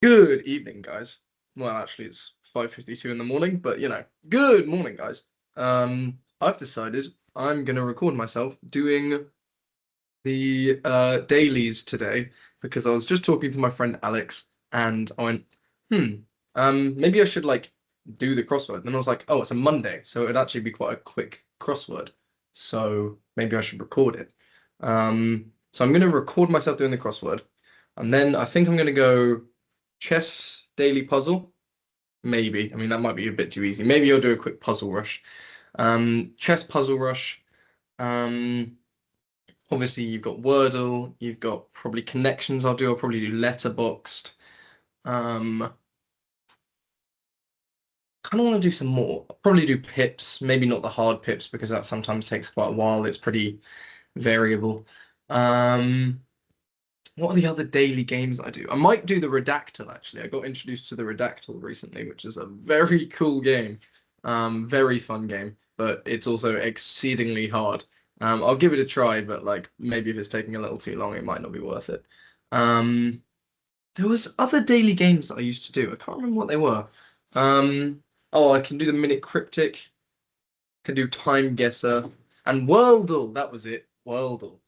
Good evening, guys. Well, actually, it's 5:52 in the morning, but good morning, guys. I've decided I'm gonna record myself doing the dailies today because I was just talking to my friend Alex, and I went, maybe I should like do the crossword. Then I was like, oh, it's a Monday, so it'd actually be quite a quick crossword. So maybe I should record it. So I'm gonna record myself doing the crossword, and then I think I'm gonna go chess daily puzzle. Maybe. I mean, that might be a bit too easy. Maybe I'll do a quick puzzle rush. Chess puzzle rush. Um, Obviously you've got Wordle. You've got probably connections. I'll probably do letterboxed. Um, Kind of want to do some more. I'll probably do pips. Maybe not the hard pips because that sometimes takes quite a while. It's pretty variable. Um, What are the other daily games I do? I might do the Redactyl actually. I got introduced to the Redactyl recently, which is a very cool game. Very fun game, but it's also exceedingly hard. I'll give it a try, but like maybe if it's taking a little too long, it might not be worth it. Um, there was other daily games that I used to do. I can't remember what they were. Oh, I can do the Minute Cryptic, can do Time Guesser, and Wordle. That was it. Wordle.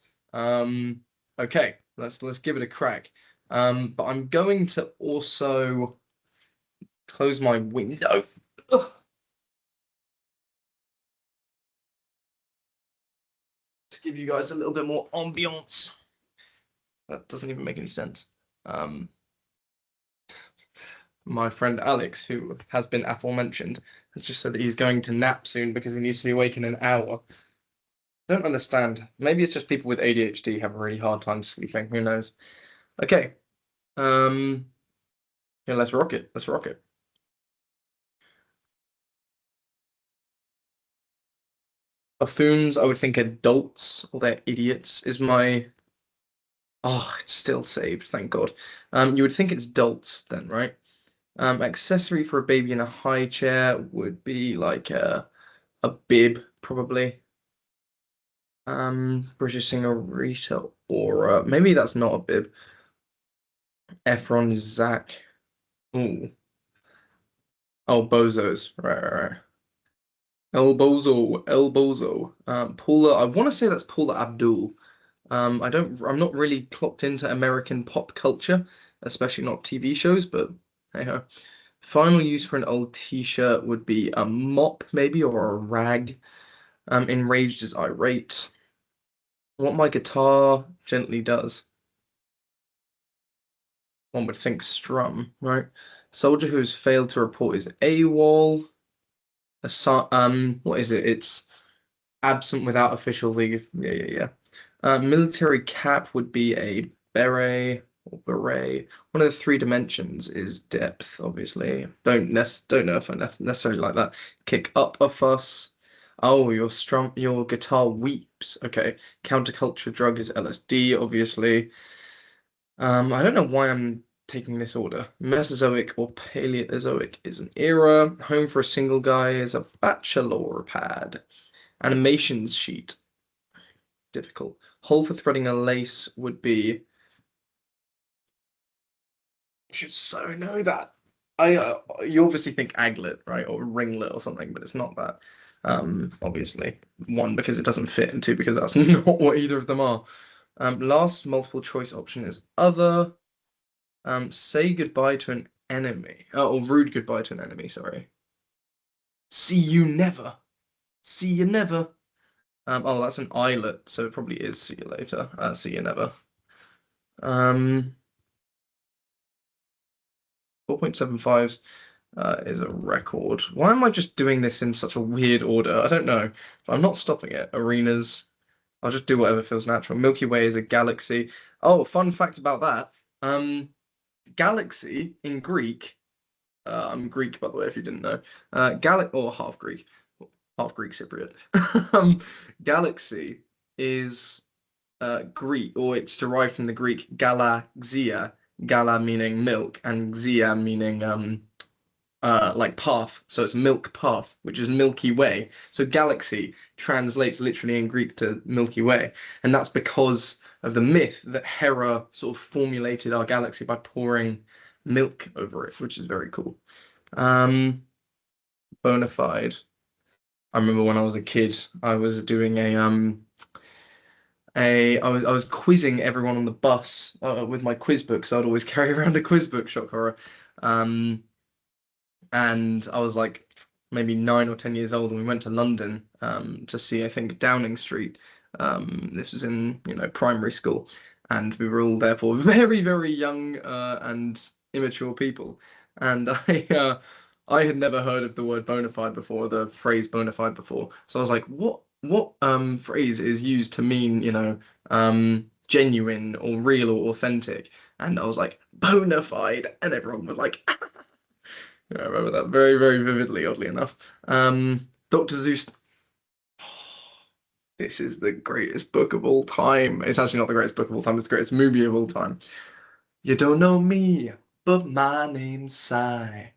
Okay, let's give it a crack. But I'm going to also close my window. Ugh. To give you guys a little bit more ambiance. That doesn't even make any sense. My friend Alex, who has been aforementioned, has just said that he's going to nap soon because he needs to be awake in an hour. Don't understand. Maybe it's just people with ADHD have a really hard time sleeping. Who knows? Okay. Um, yeah, let's rock it. Let's rock it. Buffoons, I would think adults or they're idiots is my. Oh, it's still saved, thank God. You would think it's dolts then, right? Accessory for a baby in a high chair would be like a bib, probably. British singer Rita Ora. Maybe that's not a bib. Efron Zach. Ooh. Oh, bozos. Right. El Bozo, El Bozo. Paula, I want to say that's Paula Abdul. I'm not really clocked into American pop culture, especially not TV shows, but hey ho. Final use for an old t-shirt would be a mop, maybe, or a rag. Enraged is irate. What my guitar gently does. One would think strum, right? Soldier who has failed to report is AWOL. What is it? It's absent without official leave. Yeah. Military cap would be a beret or beret. One of the three dimensions is depth, obviously. Don't know if I necessarily like that. Kick up a fuss. Oh, your guitar weeps. Okay. Counterculture drug is LSD, obviously. I don't know why I'm taking this order. Mesozoic or Paleozoic is an era. Home for a single guy is a bachelor pad. Animations sheet. Difficult. Hole for threading a lace would be. You should so know that. You obviously think aglet, right, or ringlet or something, but it's not that. Obviously, one because it doesn't fit, and two because that's not what either of them are. Last multiple choice option is other. Say goodbye to an enemy. Oh, or rude goodbye to an enemy. Sorry. See you never. See you never. Oh, that's an eyelet, so it probably is see you later. See you never. 4.75s is a record. Why am I just doing this in such a weird order? I don't know. But I'm not stopping it. Arenas. I'll just do whatever feels natural. Milky Way is a galaxy. Oh, fun fact about that. Galaxy in Greek. I'm Greek, by the way, if you didn't know. Or half Greek Cypriot. Galaxy is Greek, or it's derived from the Greek galaxia, gala meaning milk, and xia meaning like path. So it's milk path, which is Milky Way. So galaxy translates literally in Greek to Milky Way, and that's because of the myth that Hera sort of formulated our galaxy by pouring milk over it, which is very cool. Um, bona fide. I remember when I was a kid, I was doing I was quizzing everyone on the bus with my quiz books. I'd always carry around a quiz book, shock horror. Um, and I was like maybe 9 or 10 years old, and we went to London to see, I think, Downing Street. This was in, primary school, and we were all therefore very, very young and immature people. And I had never heard of the word bona fide before, the phrase bona fide before. So I was like, what phrase is used to mean, genuine or real or authentic? And I was like, bona fide, and everyone was like, yeah, I remember that very, very vividly, oddly enough. Dr. Zeus. This is the greatest book of all time. It's actually not the greatest book of all time, it's the greatest movie of all time. You don't know me, but my name's Cy.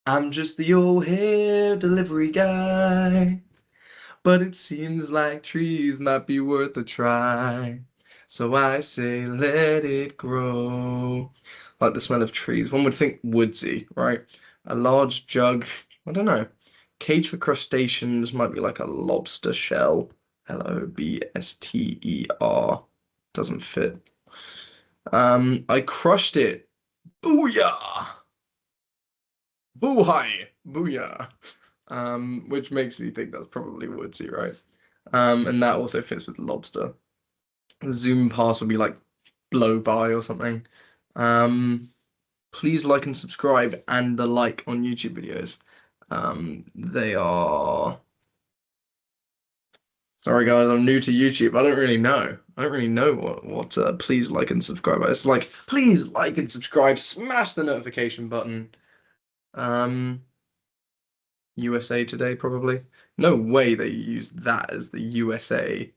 I'm just the old hair delivery guy. But it seems like trees might be worth a try. So I say, let it grow. Like the smell of trees. One would think woodsy, right? A large jug, I don't know. Cage for crustaceans might be like a lobster shell. Lobster. Doesn't fit. I crushed it. Booyah! Boo-hi! Booyah! Which makes me think that's probably woodsy, right? And that also fits with lobster. Zoom pass would be like blow by or something. Um, Please like and subscribe and the like on YouTube videos. They are. Sorry guys, I'm new to YouTube. I don't really know. I don't really know what please like and subscribe. It's like please like and subscribe, smash the notification button. Um, USA Today probably. No way they use that as the USA.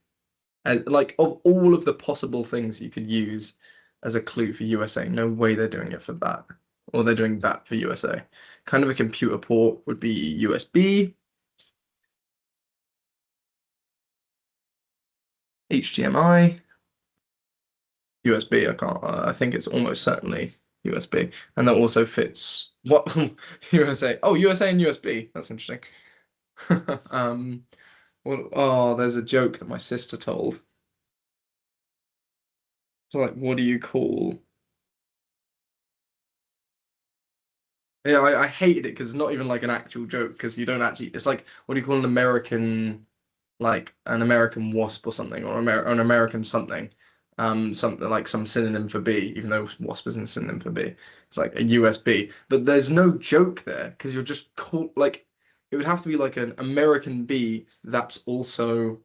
As, like of all of the possible things you could use as a clue for USA, no way they're doing it for that. Or they're doing that for USA. Kind of a computer port would be USB, HDMI, USB. I can't. I think it's almost certainly USB, and that also fits what USA. Oh, USA and USB. That's interesting. Um, well, oh, there's a joke that my sister told. So like, what do you call? Yeah, I hated it because it's not even like an actual joke because you don't actually. It's like, what do you call an American, like an American wasp or something, or an American something, something like some synonym for bee, even though wasp isn't a synonym for bee. It's like a USB, but there's no joke there because you're just call like it would have to be like an American bee that's also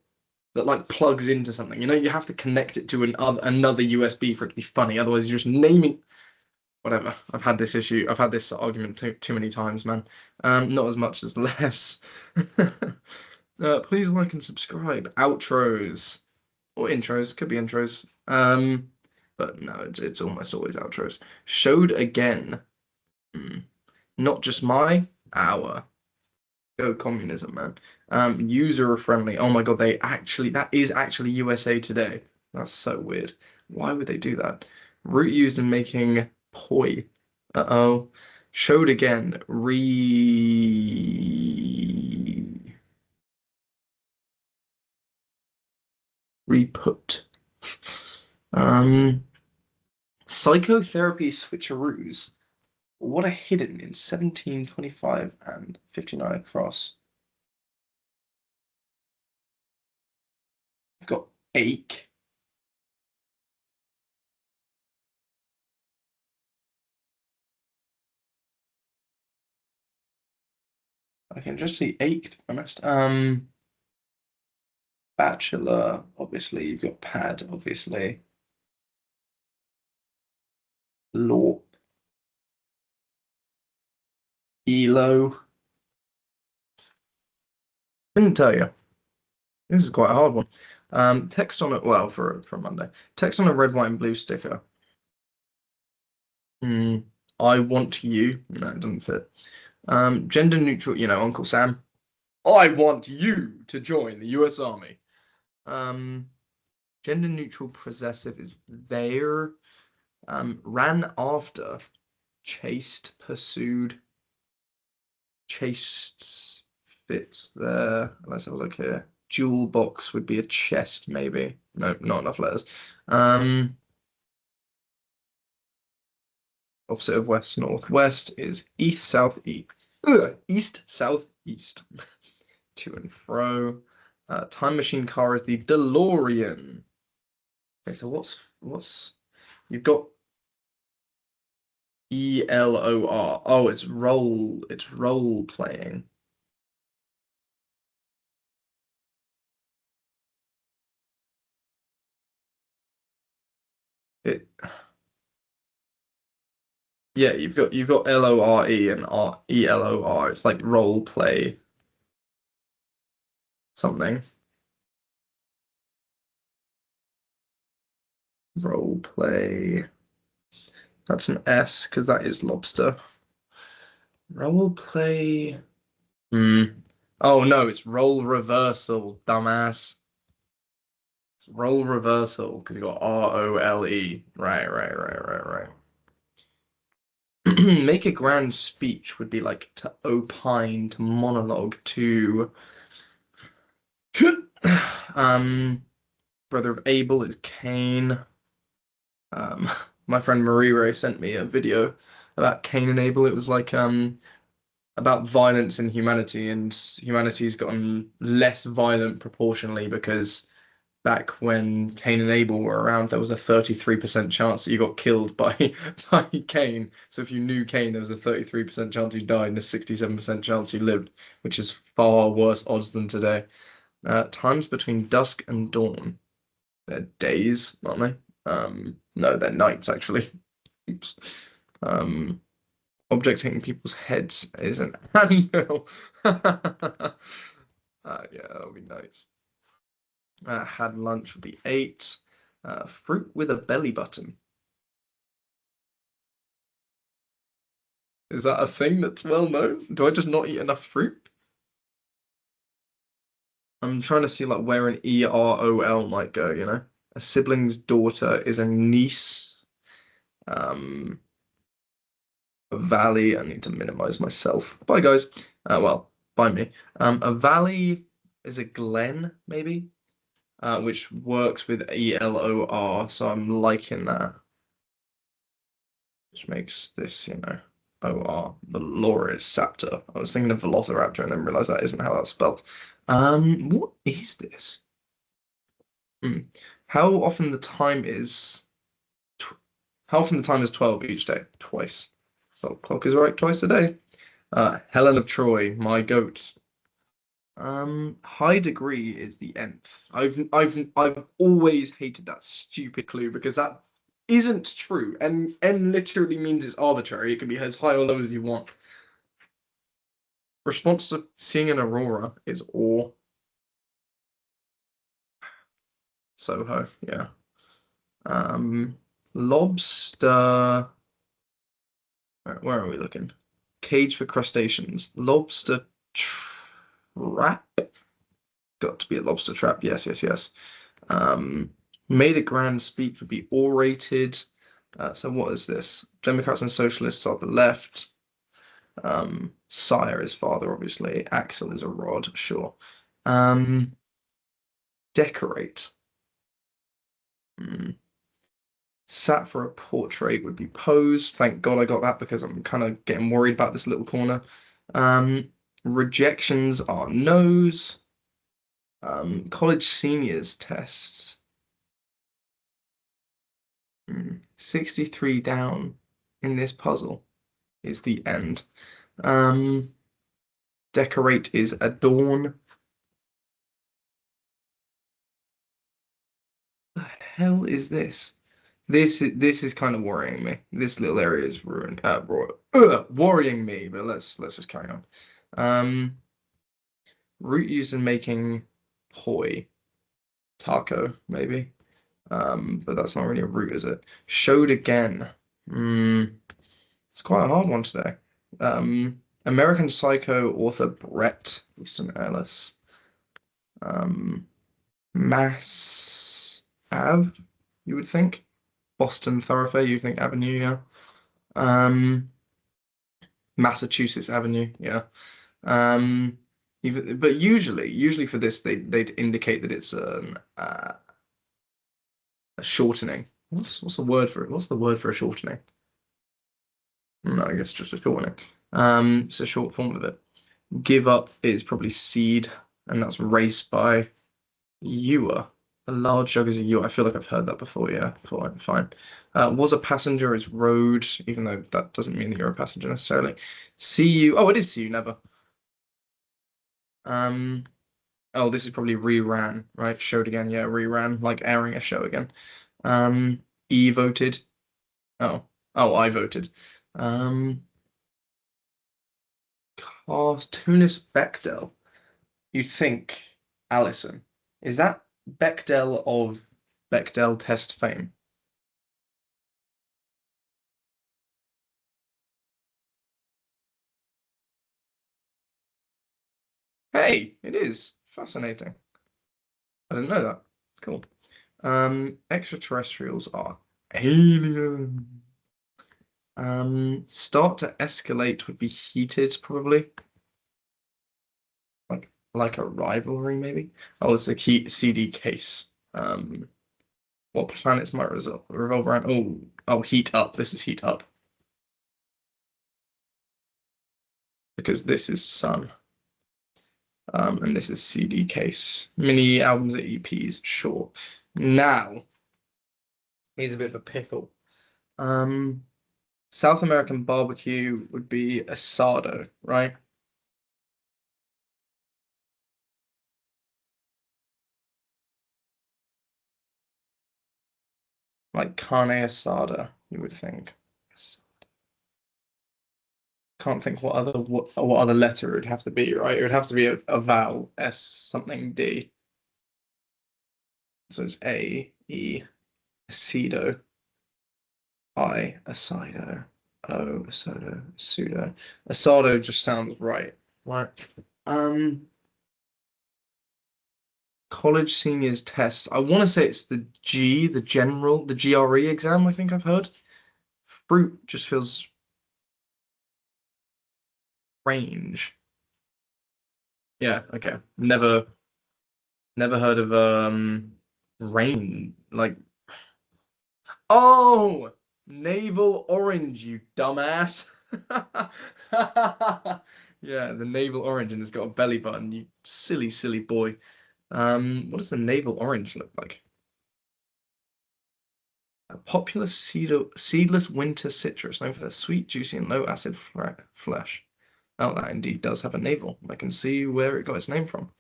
that like plugs into something. You have to connect it to another USB for it to be funny. Otherwise, you're just naming whatever. I've had this issue. I've had this argument too many times, man. Not as much as less. Please like and subscribe. Outros or intros, could be intros. But no, it's almost always outros. Showed again. Hmm. Not just our. Go communism, man. User friendly. Oh my God, that is actually USA Today. That's so weird. Why would they do that? Root used in making poi. Uh-oh. Showed again. Re-put. Um, Psychotherapy switcheroos. What are hidden in 1725 and 59 across? I've got ache. I can just see ache, to be honest. Bachelor, obviously. You've got pad, obviously. Law, elo. Couldn't tell you. This is quite a hard one. Text on it. Well, for Monday. Text on a red, white, and blue sticker. Hmm. I want you. No, it doesn't fit. Gender neutral. Uncle Sam. I want you to join the U.S. Army. Um, Gender neutral possessive is there. Ran after. chased, pursued, chased fits there. Let's have a look here. Jewel box would be a chest, maybe. No, not enough letters. Um, Opposite of west, north. West is east, south, east. East, south, east. To and fro. Time machine car is the DeLorean. Okay, so what's you've got ELOR. Oh, it's role playing. It Yeah, you've got LORE and ELOR. It's like role play something. Role play. That's an S because that is lobster. Role play. Hmm. Oh no, it's role reversal, dumbass. It's role reversal because you got ROLE. Right. Make a grand speech would be like to opine, to monologue, to um brother of Abel is Cain. Um, my friend Marie Ray sent me a video about Cain and Abel. It was like about violence in humanity, and humanity's gotten less violent proportionally because back when Cain and Abel were around, there was a 33% chance that you got killed by by Cain. So if you knew Cain, there was a 33% chance you died and a 67% chance you lived, which is far worse odds than today. Times between dusk and dawn. They're days, aren't they? No, they're nights actually. Oops. Um, Object hitting people's heads is an anvil. Yeah, that'll be nice. Had lunch with the 8. Fruit with a belly button. Is that a thing that's well known? Do I just not eat enough fruit? I'm trying to see like where an EROL might go, you know? A sibling's daughter is a niece. Um, a valley. I need to minimize myself. Bye, guys. Well, bye me. A valley is a glen, maybe, which works with ELOR, so I'm liking that, which makes this, OR, the Loris Saptor. I was thinking of Velociraptor and then realized that isn't how that's spelled. What is this? Hmm. How often the time is tw How often the time is 12 each day? Twice. So clock is right twice a day. Helen of Troy, my goat. High degree is the nth. I've always hated that stupid clue because that isn't true. And n literally means it's arbitrary. It can be as high or low as you want. Response to seeing an aurora is awe. Soho, yeah. Um, Lobster. Where are we looking? Cage for crustaceans. Lobster trap. Got to be a lobster trap. Yes. Um, Made a grand speech would be orated. So what is this? Democrats and socialists are the left. Sire is father, obviously. Axel is a rod, sure. Um, Decorate. Hmm. Sat for a portrait would be posed. Thank God I got that because I'm kind of getting worried about this little corner. Rejections are no's. College seniors test. 63 down in this puzzle is the end. Um, Decorate is adorn. The hell is this? This is kind of worrying me. This little area is worrying me, but let's just carry on. Um, Root used in making poi, taco, maybe. But that's not really a root, is it? Showed again. It's quite a hard one today. American Psycho author Brett Easton Ellis. Mass Ave, you would think. Boston Thoroughfare, you think Avenue, yeah. Um, Massachusetts Avenue, yeah. Um, but usually for this, they'd indicate that it's a shortening. What's the word for it? What's the word for a shortening? No, I guess just a shortening. It's a short form of it. Give up is probably seed, and that's race by ewer. A large jug is a ewer. I feel like I've heard that before. Yeah, fine, fine. Was a passenger is road, even though that doesn't mean that you're a passenger necessarily. See you. Oh, it is see you never. Um. Oh, this is probably reran, right? Showed again. Yeah, reran, like airing a show again. E voted. Oh, oh, I voted. Um. Cartoonist Bechdel. You'd think Allison. Is that Bechdel of Bechdel test fame? Hey, it is. Fascinating. I didn't know that. Cool. Extraterrestrials are alien. Start to escalate would be heated, probably. Like a rivalry, maybe. Oh, it's a key CD case. What planets might revolve around? Oh, heat up. This is heat up because this is sun. And this is CD case. Mini albums and EPs, sure. Now, here's a bit of a pickle. Um, South American barbecue would be asado, right? Like carne asada, you would think. Can't think what other letter it would have to be, right? It would have to be a vowel, S something D. So it's A, E, acedo, I, asado, O, asado, pseudo. Asado just sounds right. Right. Um, College seniors test. I want to say it's the GRE exam, I think I've heard. Fruit just feels range. Yeah, okay. Never heard of rain. Like, oh, navel orange, you dumbass. Yeah, the navel orange and it's got a belly button, you silly, silly boy. What does the navel orange look like? A popular seedless winter citrus known for their sweet, juicy, and low acid flesh. Oh, that indeed does have a navel. I can see where it got its name from.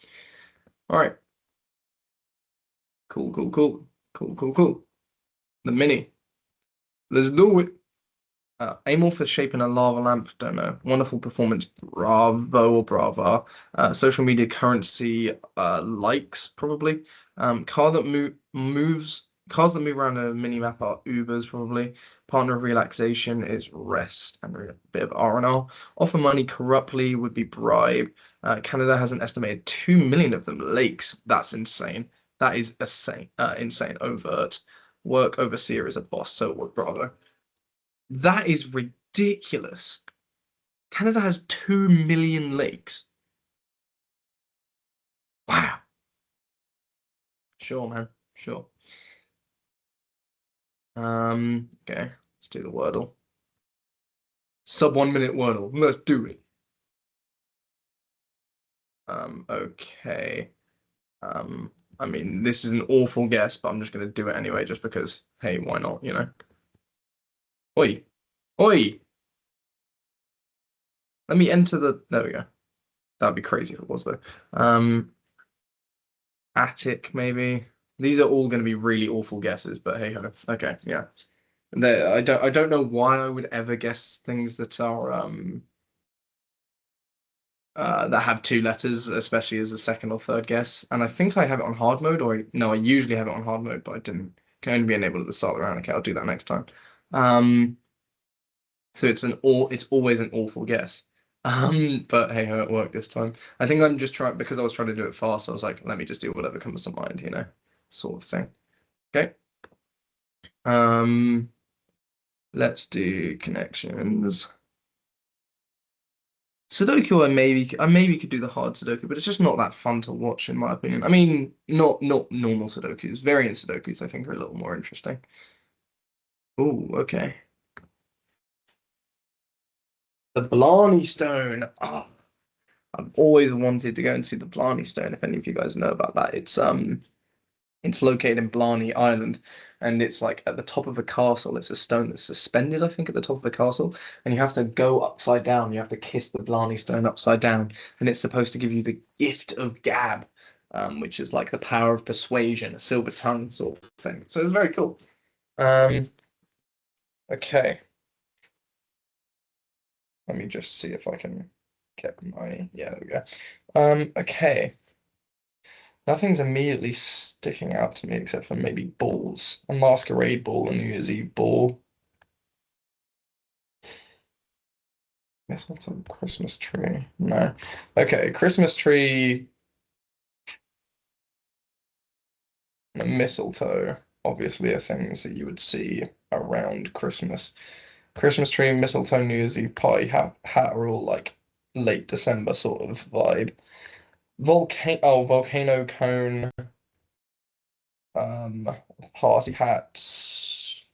All right. Cool, cool, cool. Cool, cool, cool. The mini. Let's do it. Amorphous shape in a lava lamp. Don't know. Wonderful performance. Bravo or brava. Social media currency. Likes probably. Car that moves. Cars that move around a mini map are Ubers probably. Partner of relaxation is rest and a bit of R&R. Offer money corruptly would be bribe. Canada has an estimated 2 million of them. Lakes. That's insane. That is insane. Insane. Overt. Work overseer is a boss. So what? Bravo. That is ridiculous. Canada has 2 million lakes. Wow. Sure, man. Sure. Okay. Let's do the Wordle. Sub 1 minute Wordle. Let's do it. Okay. I mean, this is an awful guess, but I'm just gonna do it anyway, just because, hey, why not, you know? Oi. Oi! Let me enter the there we go. That'd be crazy if it was though. Attic, maybe. These are all gonna be really awful guesses, but hey ho. Okay, yeah. I don't know why I would ever guess things that are that have two letters, especially as a second or third guess. And I think I have it on hard mode, or no, I usually have it on hard mode, but I didn't. Can only be enabled at the start of the round. Okay, I'll do that next time. Um, so it's always an awful guess. But hey, how it worked this time. I think I'm just trying because I was trying to do it fast. I was like, let me just do whatever comes to mind, sort of thing. Okay. Um. Let's do connections. Sudoku, I maybe could do the hard Sudoku, but it's just not that fun to watch, in my opinion. I mean, not normal Sudokus. Variant Sudokus, I think, are a little more interesting. Oh, okay. The Blarney Stone. Ah, I've always wanted to go and see the Blarney Stone. If any of you guys know about that, it's located in Blarney Island, and it's like at the top of a castle. It's a stone that's suspended, I think, at the top of the castle, and you have to go upside down. You have to kiss the Blarney Stone upside down, and it's supposed to give you the gift of gab, which is like the power of persuasion, a silver tongue sort of thing. So it's very cool. Um, okay, let me just see if I can get my yeah, there we go. Okay. Nothing's immediately sticking out to me except for maybe balls. A masquerade ball, a New Year's Eve ball. Mistletoe, Christmas tree. No. Okay, Christmas tree and mistletoe obviously are things that you would see around Christmas. Christmas tree, mistletoe, New Year's Eve party hat are all like late December sort of vibe. Volcano cone, um, party hats,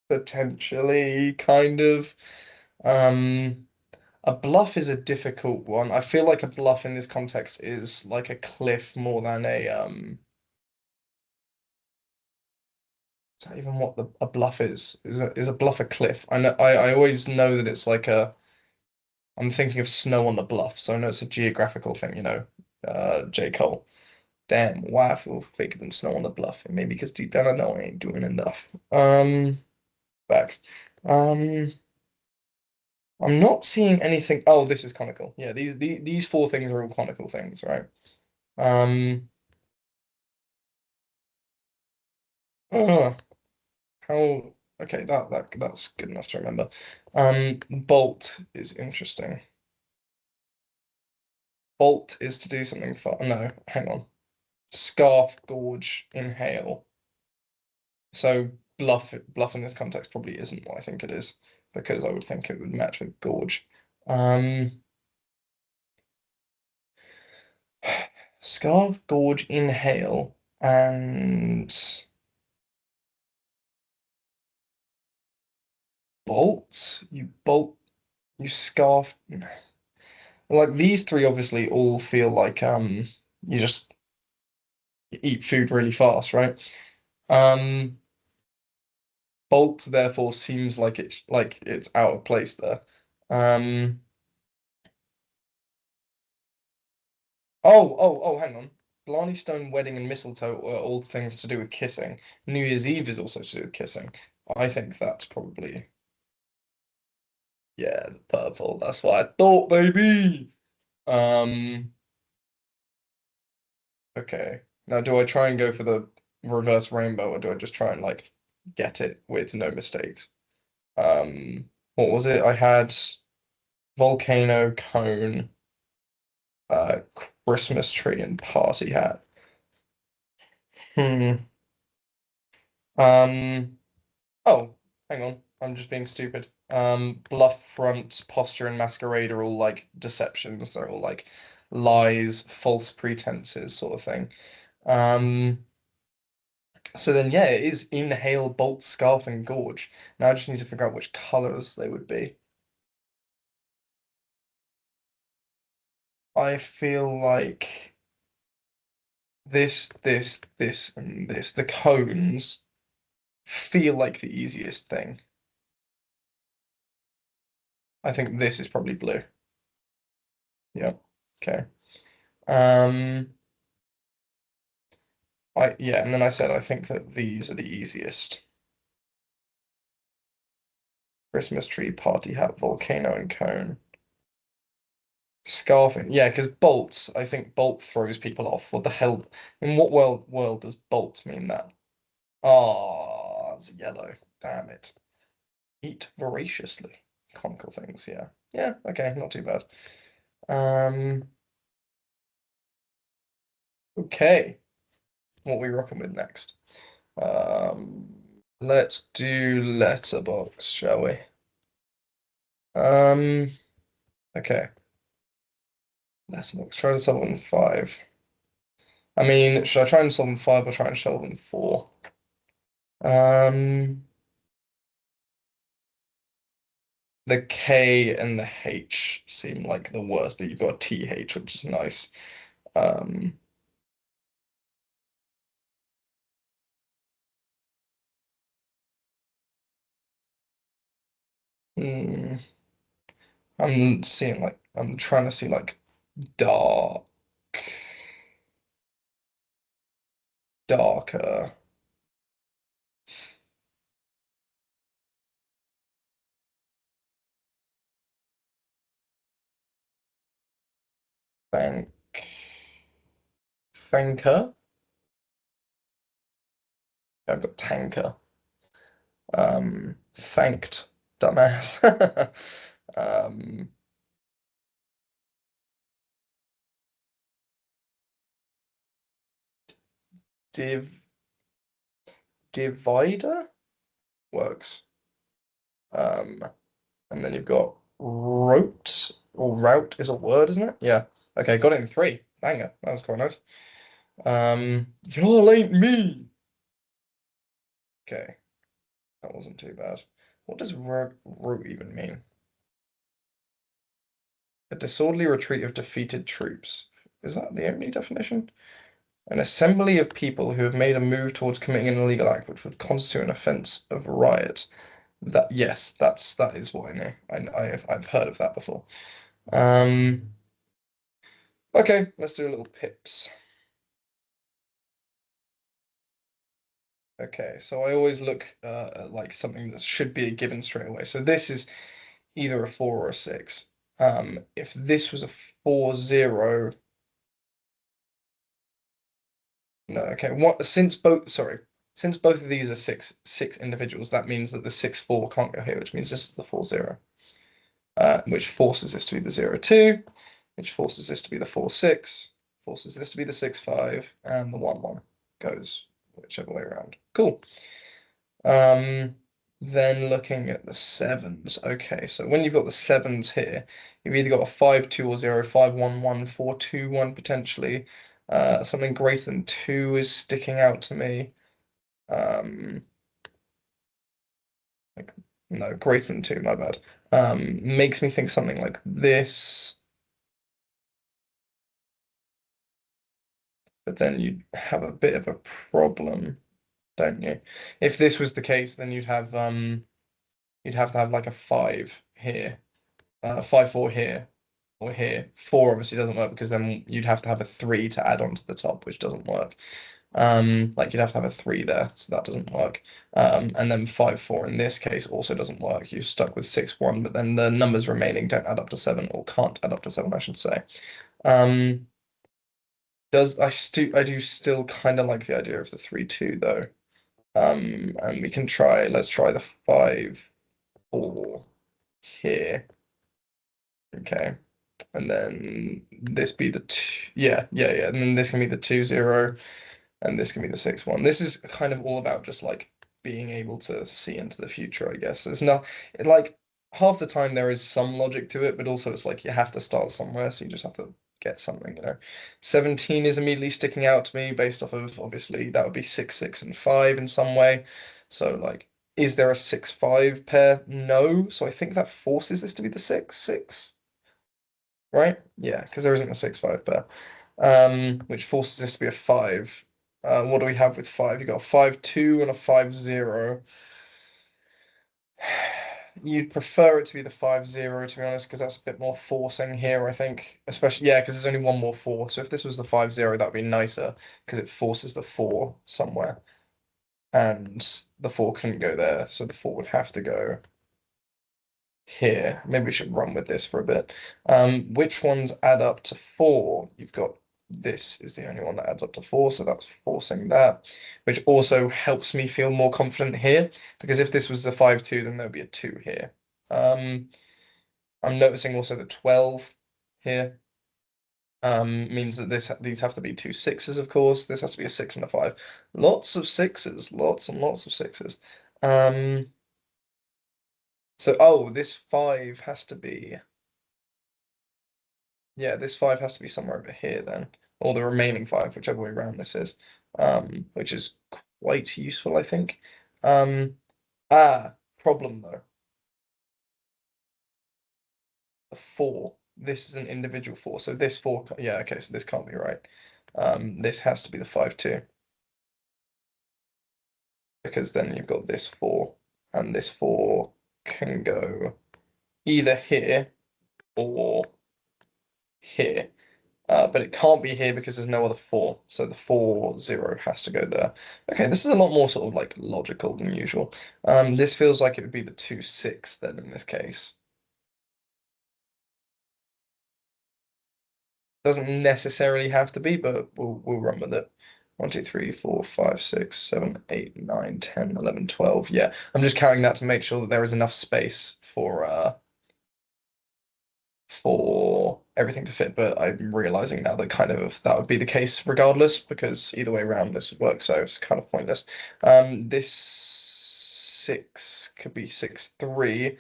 potentially kind of. Um, a bluff is a difficult one. I feel like a bluff in this context is like a cliff more than is that even what a bluff is? Is a bluff a cliff? I always know that it's like a I'm thinking of snow on the bluff, so I know it's a geographical thing, J. Cole. Damn, why I feel faker than snow on the bluff? Maybe because deep down I know I ain't doing enough. Facts. Um I'm not seeing anything. Oh, this is conical. Yeah, these four things are all conical things, right? Um, uh, how? Okay, that's good enough to remember. Bolt is interesting. Bolt is to do something fun. No, hang on. Scarf, gorge, inhale. So bluff in this context probably isn't what I think it is because I would think it would match with gorge. Um, scarf, gorge, inhale, and bolt. You scarf. Like these three obviously all feel like you just eat food really fast, right? Um Bolt therefore seems like it's out of place there. Um hang on. Blarney Stone, wedding, and mistletoe are all things to do with kissing. New Year's Eve is also to do with kissing. I think that's probably yeah, purple. That's what I thought, baby. Um Okay. Now, do I try and go for the reverse rainbow, or do I just try and like get it with no mistakes? What was it? I had volcano cone, uh, Christmas tree, and party hat. Hmm. Um. Oh, hang on. I'm just being stupid. Bluff front, posture, and masquerade are all like deceptions. They're all like lies, false pretenses, sort of thing. Um. So then, yeah, it is inhale, bolt, scarf, and gorge. Now I just need to figure out which colors they would be. I feel like this, and this. The cones feel like the easiest thing. I think this is probably blue. Yeah. Okay. Um, yeah, and then I said I think that these are the easiest. Christmas tree, party hat, volcano, and cone. Scarfing. Yeah, because bolts, I think bolt throws people off. What the hell? In what world does bolt mean that? Oh, it's yellow. Damn it. Eat voraciously. Comical things, yeah. Yeah, okay, not too bad. Um, okay. What are we rocking with next? Um, Let's do letterbox, shall we? Um, okay. Letterbox. Try to solve in five. I mean, should I try and solve in five or try and solve in four? Um, the K and the H seem like the worst, but you've got a TH, which is nice. Um, hmm, I'm trying to see like dark, darker. Thank, thanker. I've got tanker. Thanked, dumbass. Um, div divider works. Um, and then you've got rote or route is a word, isn't it? Yeah. Okay, got it in three. Banger. That was quite nice. Y'all ain't me. Okay, that wasn't too bad. What does route even mean? A disorderly retreat of defeated troops. Is that the only definition? An assembly of people who have made a move towards committing an illegal act which would constitute an offence of riot. That yes, that is what I know. I've heard of that before. Um, okay, let's do a little pips. Okay, so I always look at like something that should be a given straight away. So this is either a four or a six. If this was a 4-0, no, okay. What since both of these are six individuals, that means that the 6-4 can't go here, which means this is the 4-0. Which forces this to be the 0-2, which forces this to be the 4-6, forces this to be the 6-5, and the 1-1 goes whichever way around. Cool. Um, then looking at the sevens. Okay, so when you've got the sevens here, you've either got a 5-2 or 0-5-1-1, 4-2-1 potentially. Something greater than two is sticking out to me. Um, like no, greater than two, my bad. Makes me think something like this. But then you'd have a bit of a problem, don't you? If this was the case, then you'd have to have like a five here, 5-4 here, or here. Four obviously doesn't work because then you'd have to have a three to add on to the top, which doesn't work. Like you'd have to have a three there, so that doesn't work. And then 5-4 in this case also doesn't work. You're stuck with 6-1, but then the numbers remaining don't add up to seven, or can't add up to seven, I should say. Um, does I do still kind of like the idea of the 3-2 though. And we can let's try the 5-4 here. Okay. And then this be the two, yeah. And then this can be the 2-0, and this can be the 6-1. This is kind of all about just like being able to see into the future, I guess. There's not like half the time there is some logic to it, but also it's like you have to start somewhere, so you just have to get something, 17 is immediately sticking out to me based off of obviously that would be 6, 6, and 5 in some way. So like, is there a 6-5 pair? No. So I think that forces this to be the 6-6, right? Yeah, because there isn't a 6-5 pair. Which forces this to be a 5. What do we have with 5? You got a 5-2 and a 5-0. You'd prefer it to be the 5-0, to be honest, because that's a bit more forcing here, I think. Especially, yeah, because there's only one more 4. So if this was the 5-0, that would be nicer, because it forces the 4 somewhere. And the 4 couldn't go there, so the 4 would have to go here. Maybe we should run with this for a bit. Which ones add up to 4? You've got this is the only one that adds up to 4, so that's forcing that, which also helps me feel more confident here, because if this was the 5-2, then there'd be a 2 here. I'm noticing also the 12 here. Means that these have to be two sixes, of course. This has to be a 6 and a 5. Lots of sixes, lots and lots of sixes. Um, so oh, this five has to be yeah, this five has to be somewhere over here then, or the remaining five, whichever way around this is, which is quite useful, I think. Um, problem though, a four. This is an individual four, so this four, yeah, okay, so this can't be right. This has to be the 5-2 because then you've got this four, and this four can go either here or here. But it can't be here because there's no other four. So the 4-0 has to go there. Okay, this is a lot more sort of like logical than usual. This feels like it would be the 2-6 then in this case. Doesn't necessarily have to be, but we'll run with it. 1, 2, 3, 4, 5, 6, 7, 8, 9, 10, 11, 12. Yeah, I'm just counting that to make sure that there is enough space for everything to fit, but I'm realizing now that kind of that would be the case regardless, because either way around this would work, so it's kind of pointless. This 6 could be 6-3,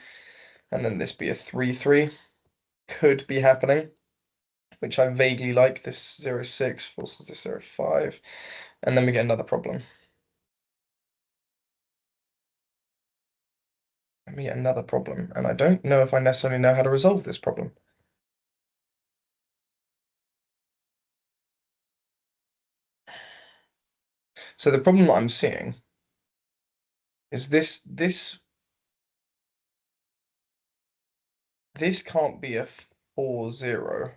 and then this be a 3-3. Could be happening, which I vaguely like. This 0-6 forces this 0-5, and then we get another problem. And we get another problem, and I don't know if I necessarily know how to resolve this problem. So the problem that I'm seeing is this can't be a 4-0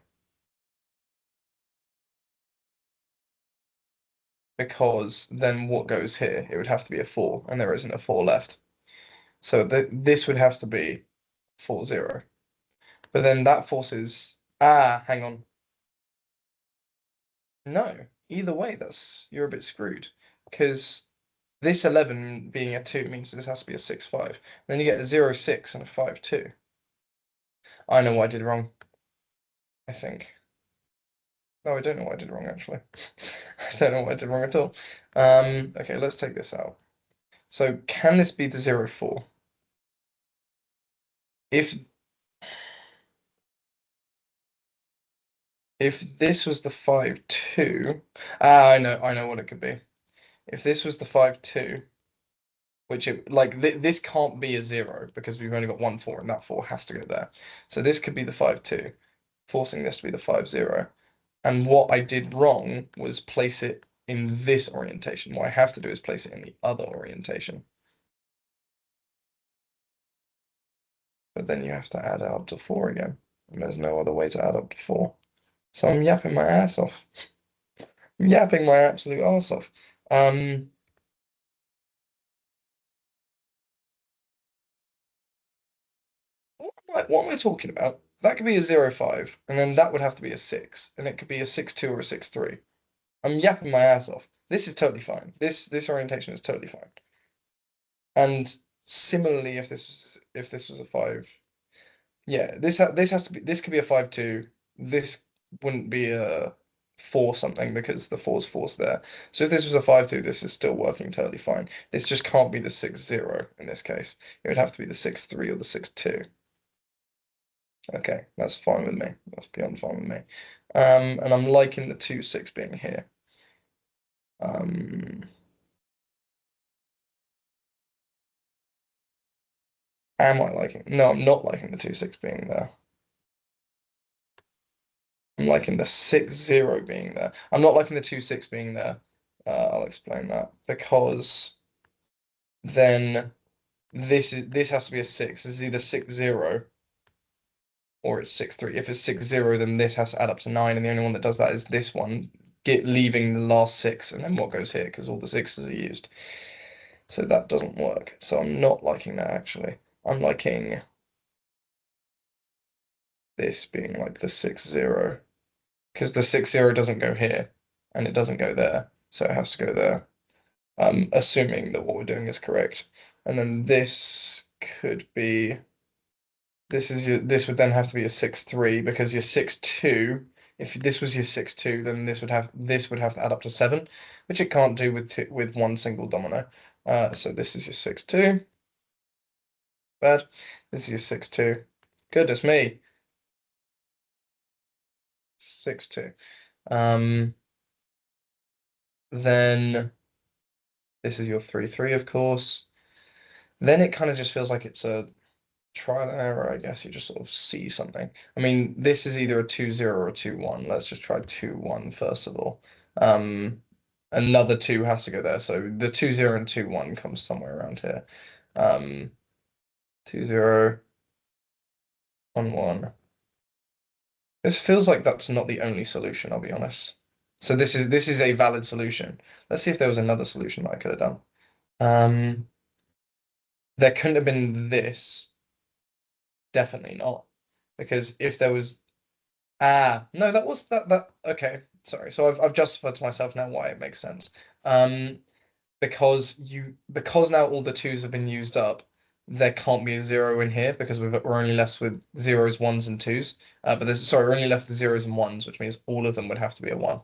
because then what goes here? It would have to be a 4, and there isn't a 4 left. So this would have to be 4-0. But then that forces hang on. No, either way, that's you're a bit screwed. Because this 11 being a 2 means this has to be a 6-5. Then you get a 0-6 and a 5-2. I know what I did wrong, I think. No, I don't know what I did wrong actually. I don't know what I did wrong at all. Okay, let's take this out. So can this be the 0-4? If if this was the 5-2, I know what it could be. If this was the 5-2, which it like this can't be a 0 because we've only got one 4 and that 4 has to go there. So this could be the 5-2, forcing this to be the 5-0. And what I did wrong was place it in this orientation. What I have to do is place it in the other orientation. But then you have to add up to 4 again. And there's no other way to add up to 4. So I'm yapping my ass off. I'm yapping my absolute ass off. Um, what am I talking about? That could be a 0-5, and then that would have to be a 6, and it could be a 6-2 or a 6-3. I'm yapping my ass off. This is totally fine. This orientation is totally fine. And similarly, if this was a 5, yeah, this has to be this could be a 5-2. This wouldn't be a 4 something because the 4's forced there. So if this was a 5-2, this is still working totally fine. This just can't be the 6-0 in this case. It would have to be the 6-3 or the 6-2. Okay, that's fine with me. That's beyond fine with me. And I'm liking the 2-6 being here. Um, am I liking? No, I'm not liking the 2-6 being there. I'm liking the 6-0 being there. I'm not liking the 2-6 being there. I'll explain that because then this has to be a 6. This is either 6-0 or it's 6-3. If it's 6-0, then this has to add up to 9, and the only one that does that is this one, leaving the last 6, and then what goes here, because all the 6s are used. So that doesn't work. So I'm not liking that actually. I'm liking this being like the 6-0, because the 6-0 doesn't go here, and it doesn't go there, so it has to go there. Assuming that what we're doing is correct. And then this could be this would then have to be a 6-3 because your 6-2, if this was your 6-2, then this would have to add up to 7, which it can't do with one single domino. So this is your 6-2. Bad. This is your 6-2. Goodness me. 6-2. Um, then this is your 3-3, of course. Then it kind of just feels like it's a trial and error, I guess. You just sort of see something. I mean, this is either a 2-0 or a 2-1. Let's just try 2-1 first of all. Um, Another 2 has to go there. So the 2-0 and 2-1 comes somewhere around here. 2-0, 1-1. This feels like that's not the only solution, I'll be honest. So this is a valid solution. Let's see if there was another solution that I could have done. Um, there couldn't have been this. Definitely not. Because if there was no, that was that okay. Sorry. So I've justified to myself now why it makes sense. Um, because now all the twos have been used up, there can't be a zero in here because we're only left with zeros, ones, and twos. But there's sorry, we're only left with zeros and ones, which means all of them would have to be a one.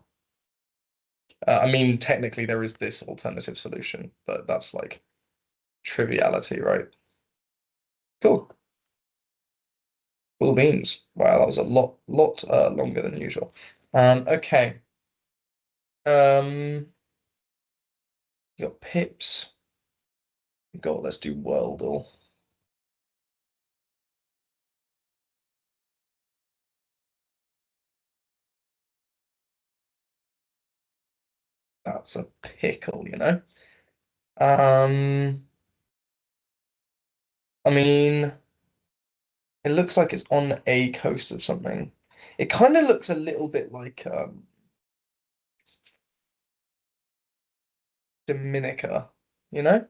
I mean, technically there is this alternative solution, but that's like triviality, right? Cool. Cool beans. Wow, that was a lot longer than usual. Okay. Um, you got pips. You got let's do Wordle. That's a pickle, you know. Um, I mean, it looks like it's on a coast of something. It kind of looks a little bit like Dominica, you know?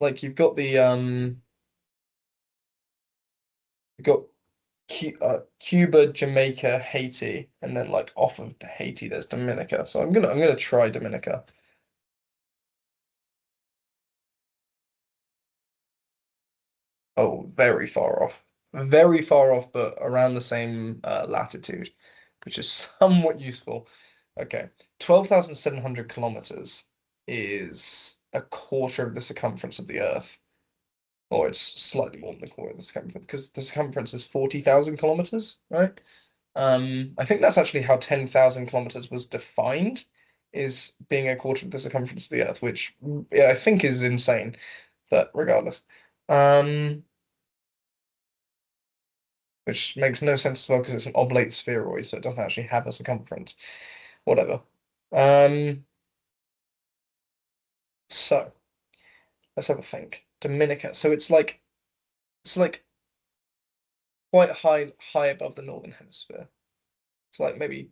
Like you've got the you've got Cuba, Jamaica, Haiti, and then like off of Haiti there's Dominica. So I'm gonna try Dominica. Oh, very far off. Very far off, but around the same latitude, which is somewhat useful. Okay, 12,700 kilometers is a quarter of the circumference of the Earth. Or it's slightly more than the quarter of the circumference, because the circumference is 40,000 kilometers, right? I think that's actually how 10,000 kilometers was defined, is being a quarter of the circumference of the Earth, which yeah, I think is insane, but regardless. Um, which makes no sense as well because it's an oblate spheroid, so it doesn't actually have a circumference. Whatever. Um, so let's have a think. Dominica. So it's like quite high above the northern hemisphere. It's like maybe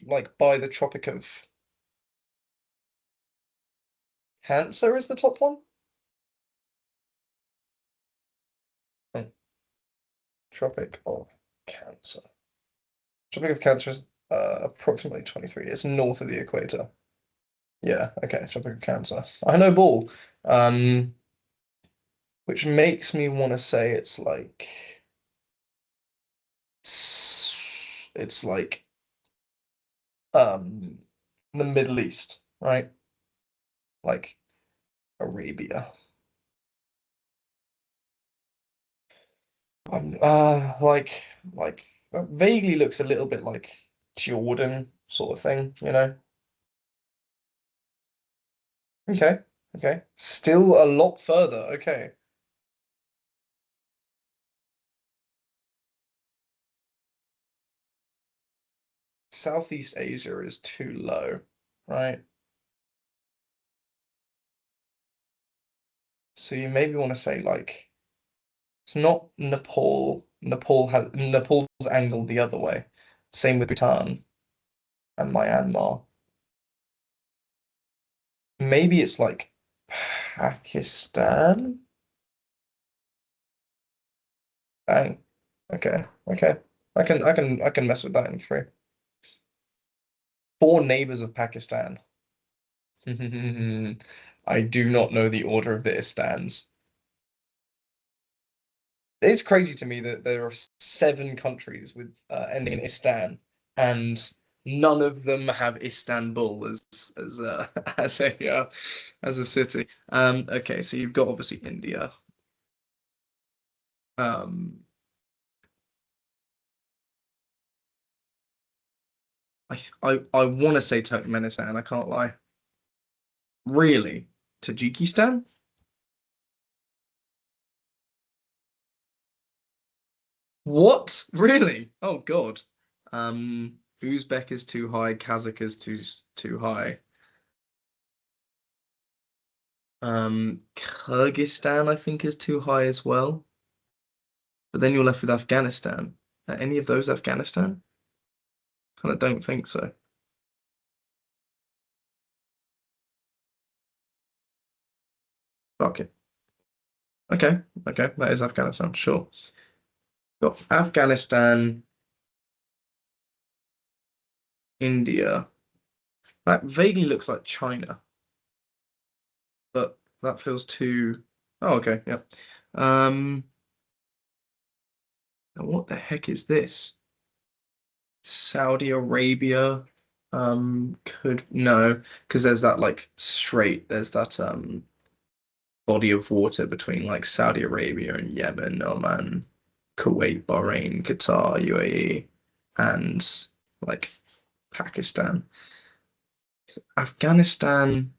like by the Tropic of Cancer is the top one. Oh, Tropic of Cancer. Tropic of Cancer is approximately 23 years north of the equator. Yeah, okay, Tropic of Cancer. I know ball. Um, which makes me want to say it's like um the Middle East, right? Like Arabia. Like vaguely looks a little bit like Jordan sort of thing, you know? Okay, okay. Still a lot further. Okay. Southeast Asia is too low, right? So you maybe want to say like it's not Nepal. Nepal's angled the other way. Same with Bhutan and Myanmar. Maybe it's like Pakistan. Bang. Okay. Okay. I can mess with that in three. Four neighbors of Pakistan. I do not know the order of the Istans. It's crazy to me that there are seven countries with ending in Istan, and None of them have Istanbul as as as a city. Okay, so you've got obviously India. Um, I want to say Turkmenistan. I can't lie. Really, Tajikistan? What? Really? Oh God. Uzbek is too high. Kazakh is too high. Kyrgyzstan I think is too high as well. But then you're left with Afghanistan. Are any of those Afghanistan? Kind of don't think so. Okay. Okay. Okay. That is Afghanistan. Sure. Got Afghanistan, India. That vaguely looks like China, but that feels too. Oh, okay. Yeah. Um, and what the heck is this? Saudi Arabia. Could no, because there's that like strait. There's that body of water between like Saudi Arabia and Yemen, Oman, Kuwait, Bahrain, Qatar, UAE, and like Pakistan. Afghanistan,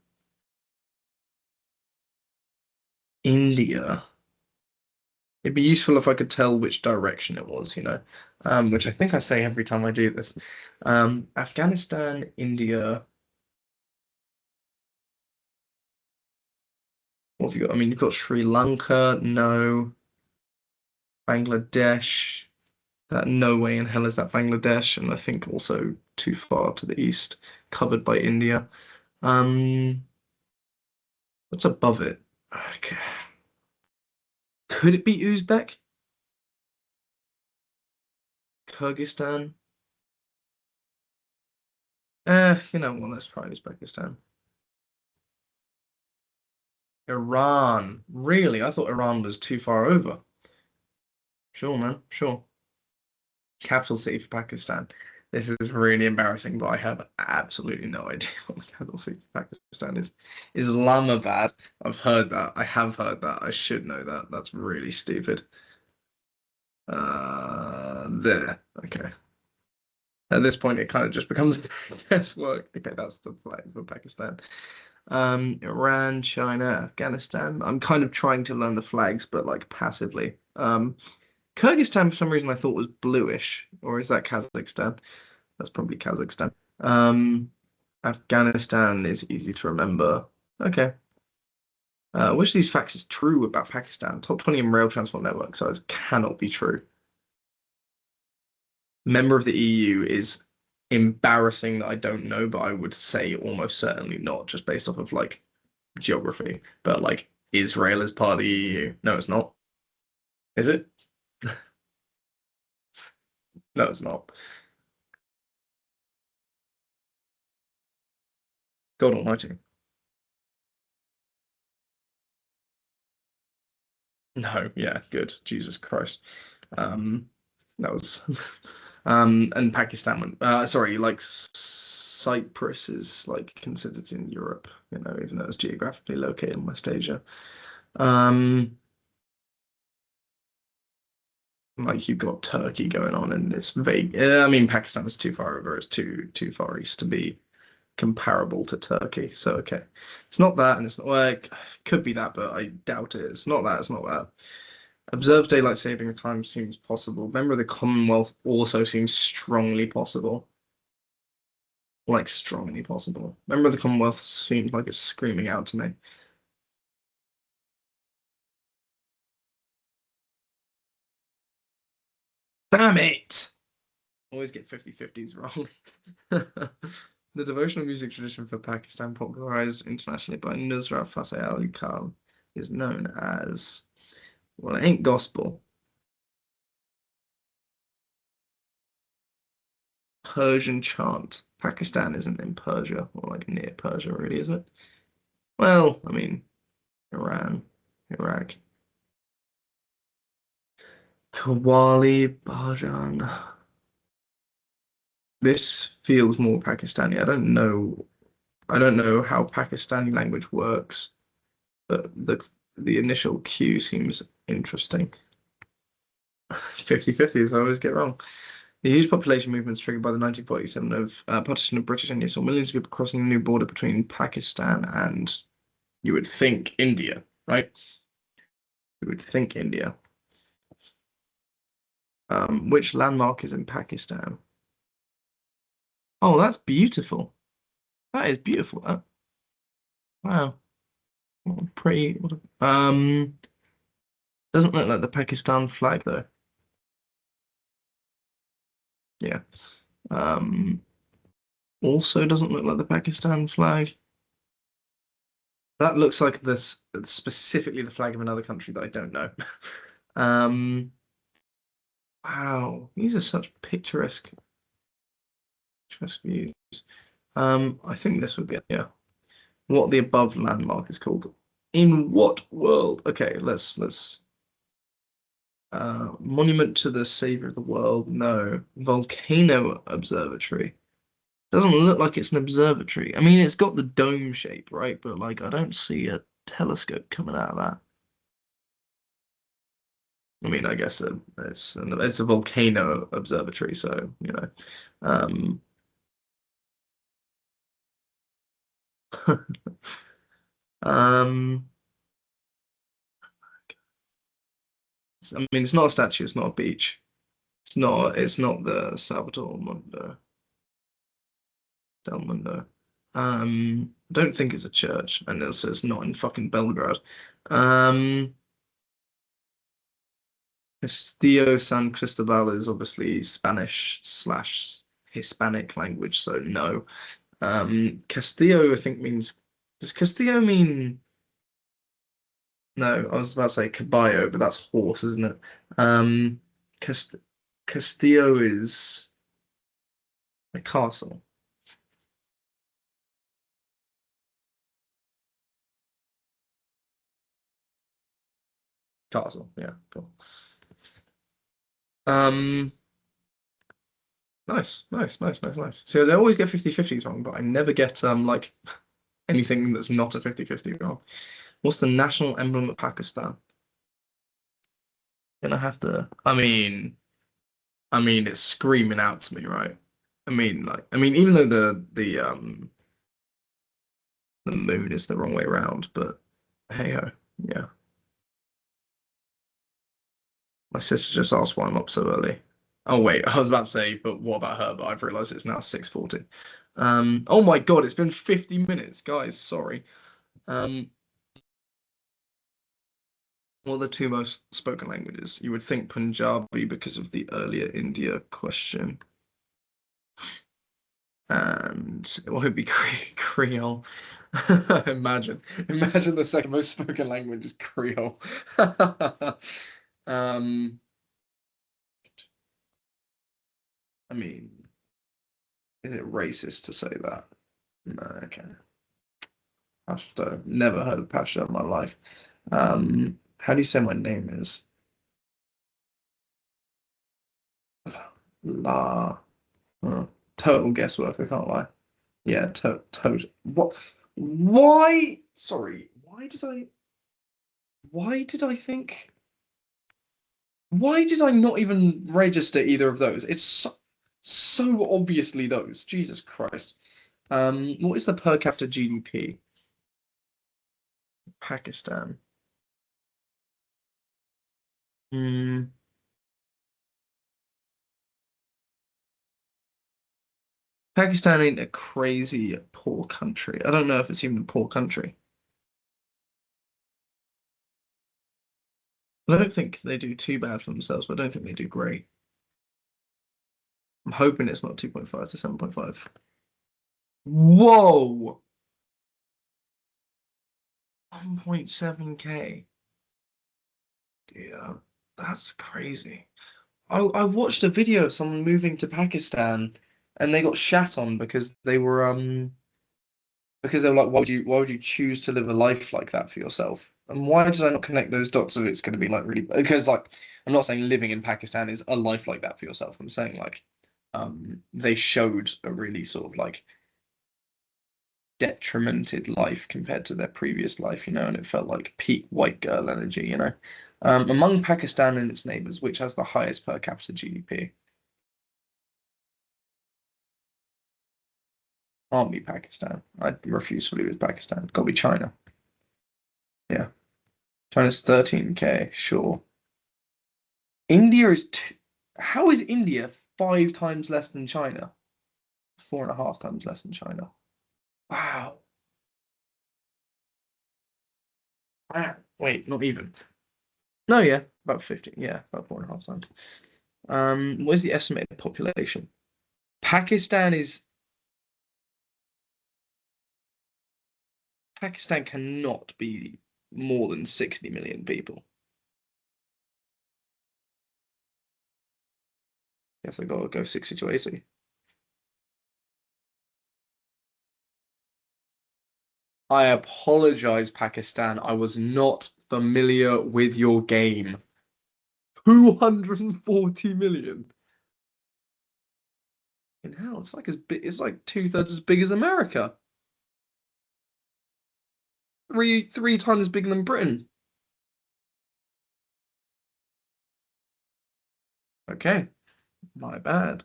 India. It'd be useful if I could tell which direction it was, which I think I say every time I do this. Afghanistan, India. What have you got? I mean, you've got Sri Lanka, no. Bangladesh. That no way in hell is that Bangladesh, and I think also too far to the east, covered by India. Um, what's above it? Okay. Could it be Uzbek? Kyrgyzstan? You know what? Let's try Uzbekistan. Iran. Really? I thought Iran was too far over. Sure, man. Sure. Capital city for Pakistan. This is really embarrassing, but I have absolutely no idea what the capital city for Pakistan is. Islamabad. I've heard that. I have heard that. I should know that. That's really stupid. There. Okay. At this point, it kind of just becomes guesswork. Okay, that's the flag for Pakistan. Iran, China, Afghanistan. I'm kind of trying to learn the flags, but like passively. Kyrgyzstan, for some reason, I thought was bluish, or is that Kazakhstan? That's probably Kazakhstan. Afghanistan is easy to remember. Okay. Which of these facts is true about Pakistan? Top 20 in rail transport network size cannot be true. Member of the EU is embarrassing that I don't know, but I would say almost certainly not, just based off of like geography. But like Israel is part of the EU. No, it's not. Is it? No, it's not. God Almighty. No, yeah, good. Jesus Christ. Um, that was and Pakistan went sorry, like Cyprus is like considered in Europe, even though it's geographically located in West Asia. Um, like you've got Turkey going on and it's vague. I mean Pakistan is too far over, it's too far east to be comparable to Turkey. So okay. It's not that and it's not like could be that, but I doubt it. It's not that, it's not that. Observe daylight saving time seems possible. Member of the Commonwealth also seems strongly possible. Like strongly possible. Member of the Commonwealth seems like it's screaming out to me. Damn it! Always get 50-50s wrong. The devotional music tradition for Pakistan, popularized internationally by Nusrat Fateh Ali Khan, is known as, well, it ain't gospel. Persian chant. Pakistan isn't in Persia, or like near Persia, really, is it? Well, I mean, Iran, Iraq. Kawali Bajan. This feels more Pakistani. I don't know. I don't know how Pakistani language works, but the initial cue seems interesting. 50-50, as I always get wrong. The huge population movements triggered by the 1947 partition of British India saw millions of people crossing the new border between Pakistan and, you would think, India, right? You would think India. Which landmark is in Pakistan? Oh, that's beautiful. That is beautiful. Wow. Pretty. Doesn't look like the Pakistan flag though. Yeah. Um, also doesn't look like the Pakistan flag. That looks like this specifically the flag of another country that I don't know. Um, wow, these are such picturesque views. I think this would be yeah. What the above landmark is called. In what world? Okay, let's Monument to the Savior of the World. No. Volcano Observatory. Doesn't look like it's an observatory. I mean, it's got the dome shape, right? But like, I don't see a telescope coming out of that. I mean, I guess it's a volcano observatory, so you know. Um, um, I mean, it's not a statue. It's not a beach. It's not. It's not the Salvador Mundo del Mundo. I don't think it's a church, and it's not in fucking Belgrade. Um, Castillo San Cristobal is obviously Spanish slash Hispanic language, so no. Castillo, I think means. Does Castillo mean? No, I was about to say caballo, but that's horse, isn't it? Um, Cast Castillo is a castle. Castle, yeah, cool. Um, nice. So they always get 50-50s wrong, but I never get like anything that's not a 50-50 wrong. What's the national emblem of Pakistan? Gonna have to. I mean, it's screaming out to me, right? Even though the moon is the wrong way around, but hey ho, yeah. My sister just asked why I'm up so early. Oh wait, I was about to say, but what about her? But I've realized it's now 6:40. Oh my God, it's been 50 minutes, guys. Sorry. Um, what are the two most spoken languages? You would think Punjabi because of the earlier India question, and it would be Creole. Imagine the second most spoken language is Creole. Um, I mean, is it racist to say that? No, okay. Pashto. Never heard of Pashto in my life. How do you say my name is? La. Oh, total guesswork, I can't lie. Yeah, total. What? Why? Sorry. Why did I think? Why did I not even register either of those? It's so obviously those. Jesus Christ. What is the per capita GDP? Pakistan. Hmm. Pakistan ain't a crazy poor country. I don't know if it's even a poor country. I don't think they do too bad for themselves, but I don't think they do great. I'm hoping it's not 2.5 to 7.5. Whoa! 1.7K. Yeah, that's crazy. I watched a video of someone moving to Pakistan and they got shat on because they were like, why would you choose to live a life like that for yourself? And why did I not connect those dots of it's going to be like really because like I'm not saying living in Pakistan is a life like that for yourself. I'm saying like they showed a really sort of like detrimented life compared to their previous life, and it felt like peak white girl energy. Among Pakistan and its neighbors, which has the highest per capita GDP? Can't be Pakistan. I refuse to believe it's Pakistan. Got to be China. Yeah. China's 13K, sure. India is two. How is India 5 times less than China? 4.5 times less than China. Wow. Ah, wait, not even. No, yeah, about 50. Yeah, about 4.5 times. What is the estimated population? Pakistan is Pakistan cannot be more than 60 million people. Guess I gotta go 60 to 80. I apologize, Pakistan. I was not familiar with your game. 240 million. In hell, it's like as big, it's like two-thirds as big as America. Three times bigger than Britain. Okay, my bad.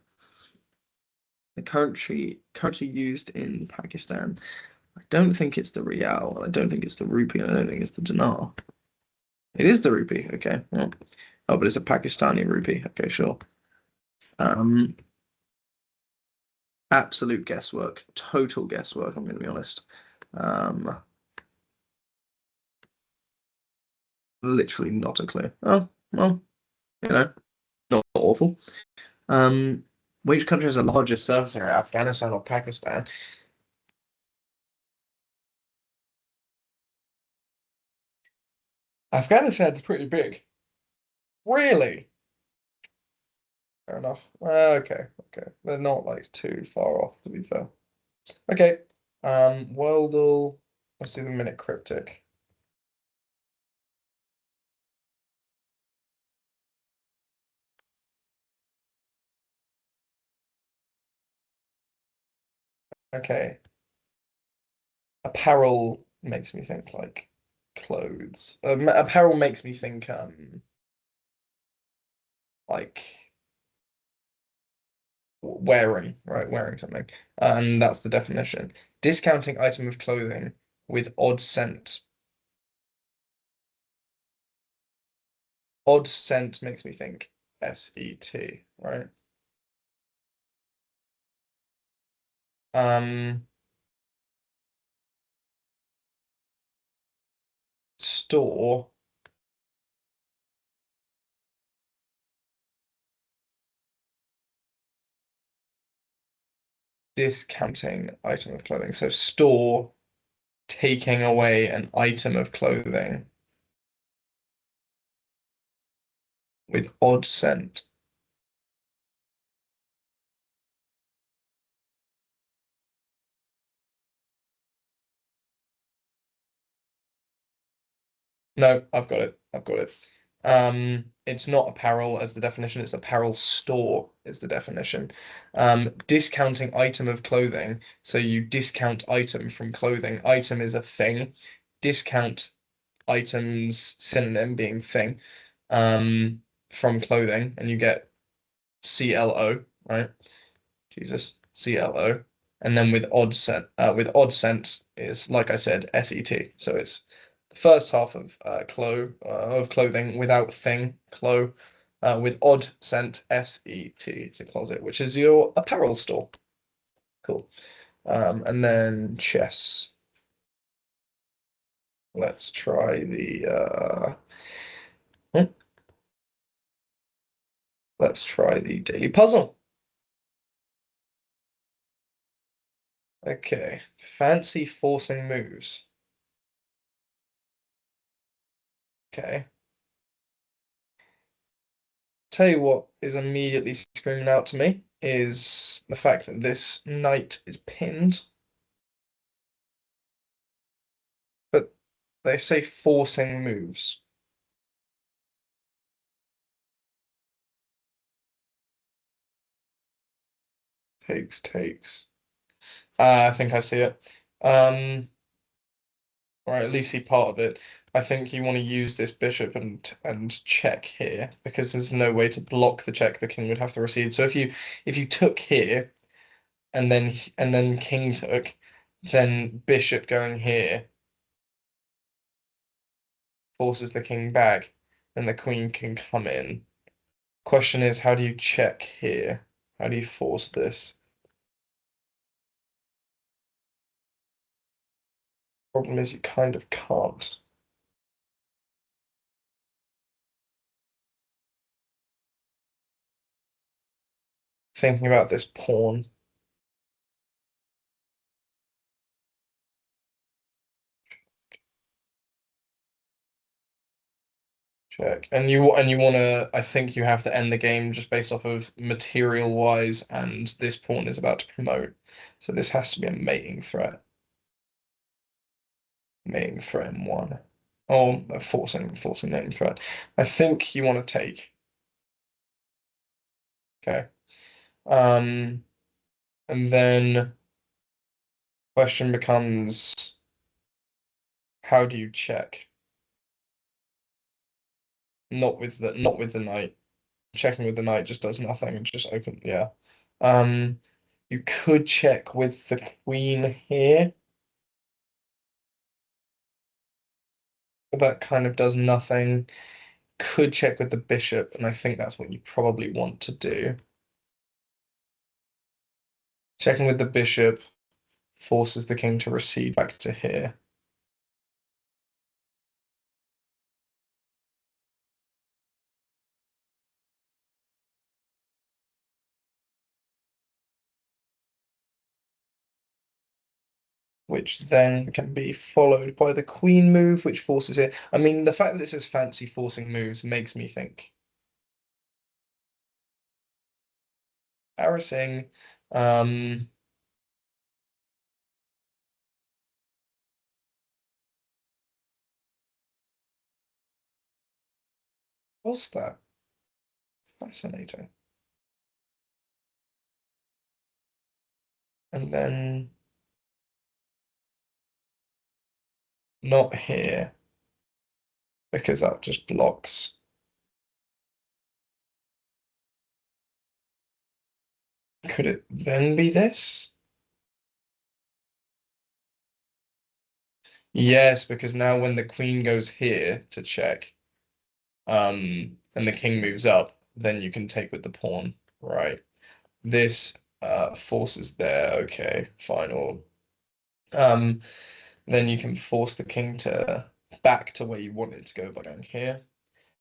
The currency used in Pakistan. I don't think it's the rial. I don't think it's the rupee. I don't think it's the dinar. It is the rupee. Okay. Well, oh, but it's a Pakistani rupee. Okay, sure. Um, Absolute guesswork. Total guesswork. I'm going to be honest. Um, Literally not a clue. Oh, well, you know, not awful. Um, which country has the largest surface area? Afghanistan or Pakistan? Afghanistan's pretty big. Really? Fair enough. Okay, okay. They're not like too far off, to be fair. Okay. Worldle. Let's do the minute cryptic. Okay. Apparel makes me think like clothes. Apparel makes me think like wearing, right? Wearing something. And that's the definition. Discounting item of clothing with odd scent. Odd scent makes me think SET, right? Um, Store discounting item of clothing. So store taking away an item of clothing with odd scent. No, I've got it. I've got it. It's not apparel as the definition, it's apparel store is the definition. Discounting item of clothing. So you discount item from clothing. Item is a thing. Discount items synonym being thing from clothing, and you get CLO, right? Jesus, CLO. And then with odd scent is like I said, SET. So it's the first half of clothing without thing, with odd scent, SET to closet, which is your apparel store. Cool. And then chess. Let's try hmm, let's try the daily puzzle. Okay. Fancy forcing moves. Okay. Tell you what is immediately screaming out to me is the fact that this knight is pinned, but they say forcing moves. takes. I think I see it. Or at least see part of it. I think you want to use this bishop and check here because there's no way to block the check the king would have to recede. So if you took here and then king took, then bishop going here forces the king back, and the queen can come in. Question is, how do you check here? How do you force this? Problem is you kind of can't. Thinking about this pawn. Check. And you wanna, I think you have to end the game just based off of material wise, and this pawn is about to promote. So this has to be a mating threat. Mating threat in one. Oh, a forcing mating threat. I think you want to take. Okay. Um, and then question becomes, how do you check? Not with the knight. Checking with the knight just does nothing. It just open, yeah. Um, you could check with the queen here, but that kind of does nothing. Could check with the bishop, and I think that's what you probably want to do. Checking with the bishop forces the king to recede back to here. Which then can be followed by the queen move, which forces it. I mean, the fact that it says fancy forcing moves makes me think embarrassing. Um, what's that? Fascinating. And then not here, because that just blocks. Could it then be this? Yes, because now when the queen goes here to check, and the king moves up, then you can take with the pawn, right? This forces there. Okay, fine. Or um, then you can force the king to back to where you want it to go by going here,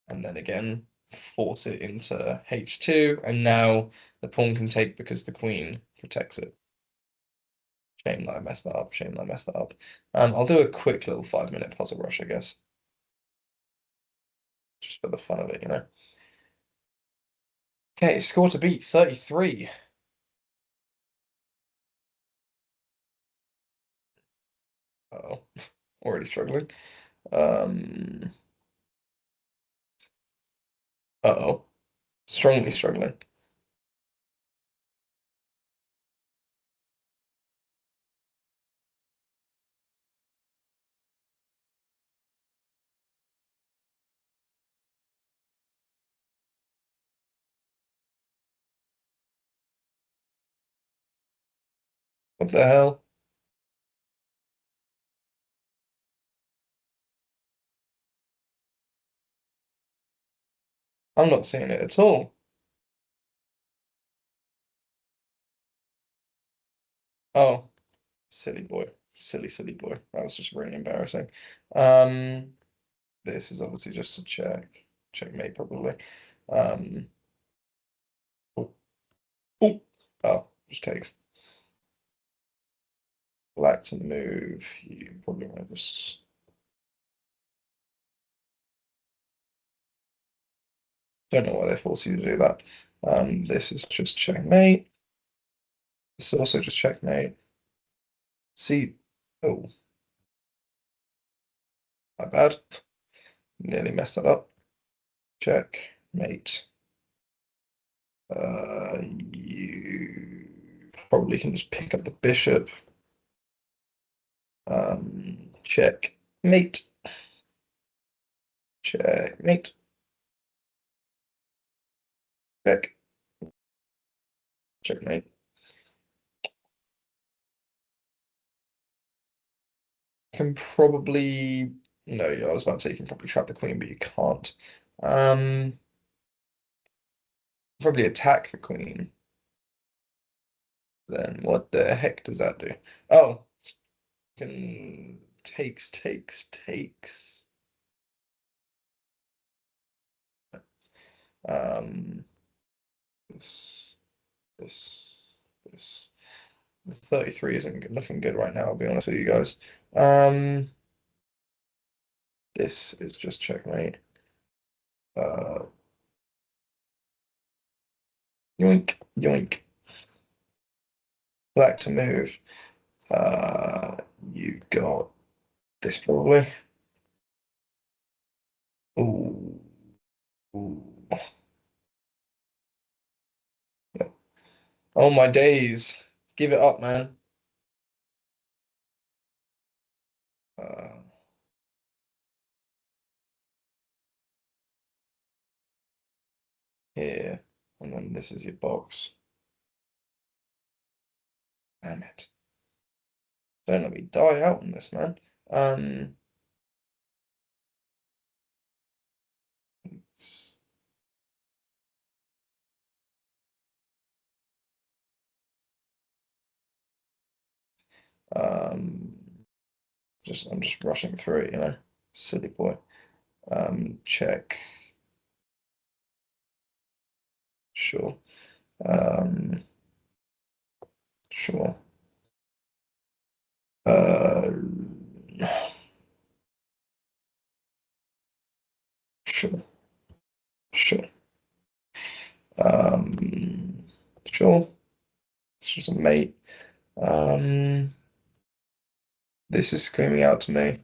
and then again force it into h2, and now the pawn can take because the queen protects it. Shame that I messed that up. Shame that I messed that up. I'll do a quick little 5-minute puzzle rush, I guess, just for the fun of it. Okay, score to beat 33. Oh, already struggling. Um, uh-oh, strongly struggling. What the hell? I'm not seeing it at all. Oh, silly boy. Silly boy. That was just really embarrassing. Um, this is obviously just a checkmate probably. Um, oh, oh, oh, just takes black to move. You probably want to just. Don't know why they force you to do that. This is just checkmate. This is also just checkmate. See, oh, my bad. Nearly messed that up. Checkmate. You. probably can just pick up the bishop. Check mate. Check mate. Check. Checkmate. Can probably no, I was about to say you can probably trap the queen, but you can't. Um, Probably attack the queen. Then what the heck does that do? Oh, can takes. Um, this, this. The 33 isn't looking good right now, I'll be honest with you guys. This is just checkmate. Yoink, yoink. Black to move. You got this probably. Ooh, ooh. Yeah. Oh my days. Give it up, man. Uh, Here. And then this is your box. Damn it. Don't let me die out on this, man. Um, um, I'm just rushing through it, you know. Silly boy. Check. Sure. Um, sure. Uh, sure. Sure. Sure. It's just a mate. Um, this is screaming out to me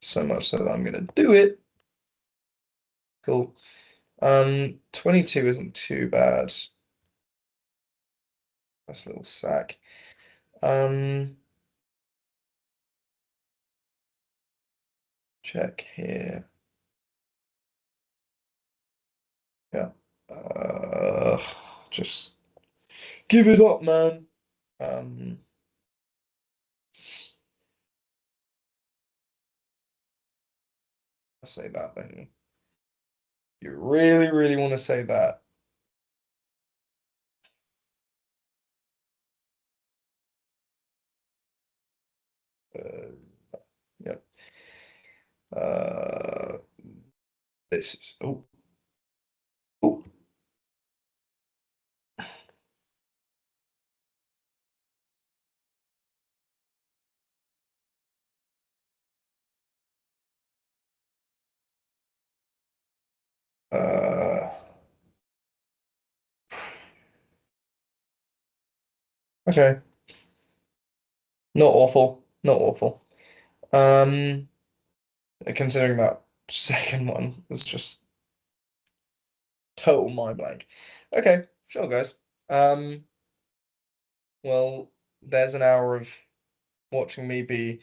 so much so that I'm gonna do it. Cool. 22 isn't too bad. That's a little sack. Check here. Yeah. Uh, just give it up, man. Um, I say that, don't you? You really, really want to say that. Yep. Uh, this is oh. Uh, okay. Not awful. Not awful. Um, Considering that second one was just total mind blank. Okay, sure, guys. Um, well, there's an hour of watching me be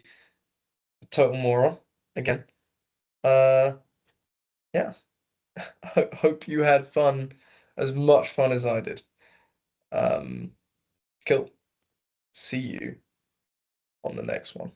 a total moron again. Uh, yeah. Hope you had fun, as much fun as I did. Cool. See you on the next one.